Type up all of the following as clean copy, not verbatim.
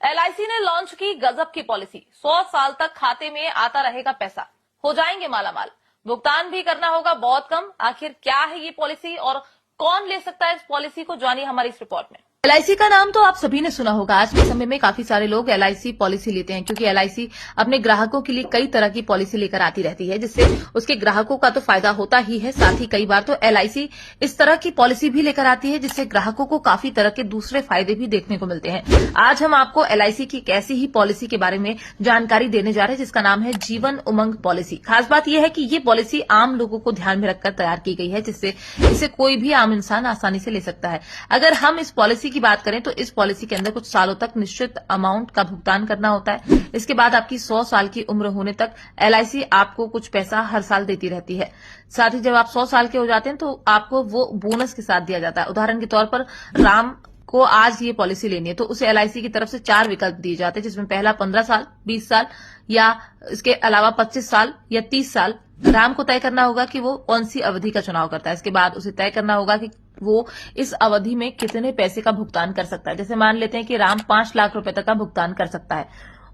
LIC ने launch की गजब की पॉलिसी। 100 साल तक खाते में आता रहेगा पैसा, हो जाएंगे मालामाल, भुगतान भी करना होगा बहुत कम। आखिर क्या है ये पॉलिसी और कौन ले सकता है इस पॉलिसी को, जानिए हमारी इस रिपोर्ट में। एलआईसी का नाम तो आप सभी ने सुना होगा। आज के समय में काफी सारे लोग एलआईसी पॉलिसी लेते हैं, क्योंकि एलआईसी अपने ग्राहकों के लिए कई तरह की पॉलिसी लेकर आती रहती है, जिससे उसके ग्राहकों का तो फायदा होता ही है, साथ ही कई बार तो एलआईसी इस तरह की पॉलिसी भी लेकर आती है जिससे ग्राहकों को काफी तरह के दूसरे फायदे भी देखने को मिलते हैं। आज हम आपको एलआईसी की एक ऐसी ही पॉलिसी के बारे में जानकारी देने जा रहे हैं जिसका नाम है जीवन उमंग पॉलिसी। खास बात यह है कि ये पॉलिसी आम लोगों को ध्यान में रखकर तैयार की गई है, जिससे इसे कोई भी आम इंसान आसानी से ले सकता है। अगर हम इस पॉलिसी की बात करें तो इस पॉलिसी के अंदर कुछ सालों तक निश्चित अमाउंट का भुगतान करना होता है। इसके बाद आपकी 100 साल की उम्र होने तक एलआईसी आपको कुछ पैसा हर साल देती रहती है। साथ ही जब आप 100 साल के हो जाते हैं तो आपको वो बोनस के साथ दिया जाता है। उदाहरण के तौर पर राम को आज ये पॉलिसी लेनी है तो उसे एलआईसी की तरफ से 4 विकल्प दिए जाते हैं, जिसमें पहला 15 साल, 20 साल या इसके अलावा 25 साल या 30 साल। राम को तय करना होगा कि वो कौन सी अवधि का चुनाव करता है। इसके बाद उसे तय करना होगा कि वो इस अवधि में कितने पैसे का भुगतान कर सकता है। जैसे मान लेते हैं कि राम 5 लाख रुपए तक का भुगतान कर सकता है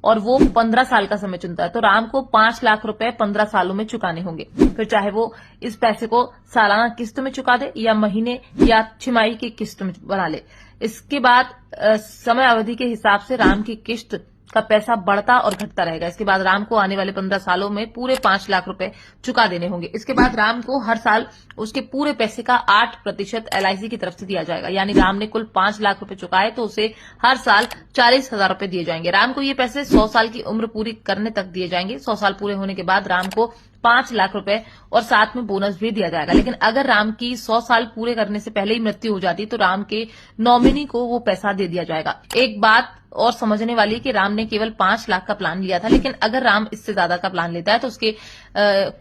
और वो 15 साल का समय चुनता है, तो राम को 5 लाख रुपए 15 सालों में चुकाने होंगे। फिर चाहे वो इस पैसे को सालाना किस्त में चुका दे या महीने या छमाही की किस्त में बना ले। इसके बाद समय अवधि के हिसाब से राम की किस्त का पैसा बढ़ता और घटता रहेगा। इसके बाद राम को आने वाले 15 सालों में पूरे 5 लाख रुपए चुका देने होंगे। इसके बाद राम को हर साल उसके पूरे पैसे का 8% एलआईसी की तरफ से दिया जाएगा। यानी राम ने कुल 5 लाख रुपए चुकाए तो उसे हर साल 40,000 रुपए दिए जाएंगे। राम को ये पैसे 100 साल की उम्र पूरी करने तक दिए जाएंगे। 100 साल पूरे होने के बाद राम को 5 लाख रुपए और साथ में बोनस भी दिया जाएगा। लेकिन अगर राम की 100 साल पूरे करने से पहले ही मृत्यु हो जाती तो राम के नॉमिनी को वो पैसा दे दिया जाएगा। एक बात और समझने वाली कि राम ने केवल 5 लाख का प्लान लिया था, लेकिन अगर राम इससे ज्यादा का प्लान लेता है तो उसके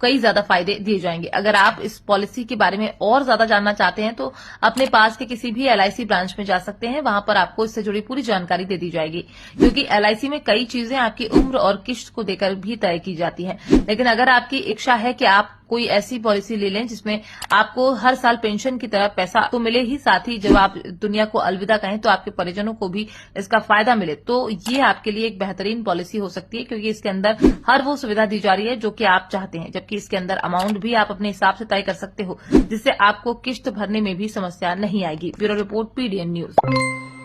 कई ज्यादा फायदे दिए जाएंगे। अगर आप इस पॉलिसी के बारे में और ज्यादा जानना चाहते हैं तो अपने पास के किसी भी एलआईसी ब्रांच में जा सकते हैं, वहां पर आपको इससे जुड़ी पूरी जानकारी दे दी जाएगी। क्योंकि एलआईसी में कई चीजें आपकी उम्र और किस्त को देकर भी तय की जाती है। लेकिन अगर आपकी इच्छा है कि आप कोई ऐसी पॉलिसी ले लें जिसमें आपको हर साल पेंशन की तरह पैसा तो मिले ही, साथ ही जब आप दुनिया को अलविदा कहें तो आपके परिजनों को भी इसका फायदा मिले, तो ये आपके लिए एक बेहतरीन पॉलिसी हो सकती है। क्योंकि इसके अंदर हर वो सुविधा दी जा रही है जो कि आप चाहते हैं, जबकि इसके अंदर अमाउंट भी आप अपने हिसाब से तय कर सकते हो, जिससे आपको किस्त भरने में भी समस्या नहीं आएगी। Bureau report, PDN news.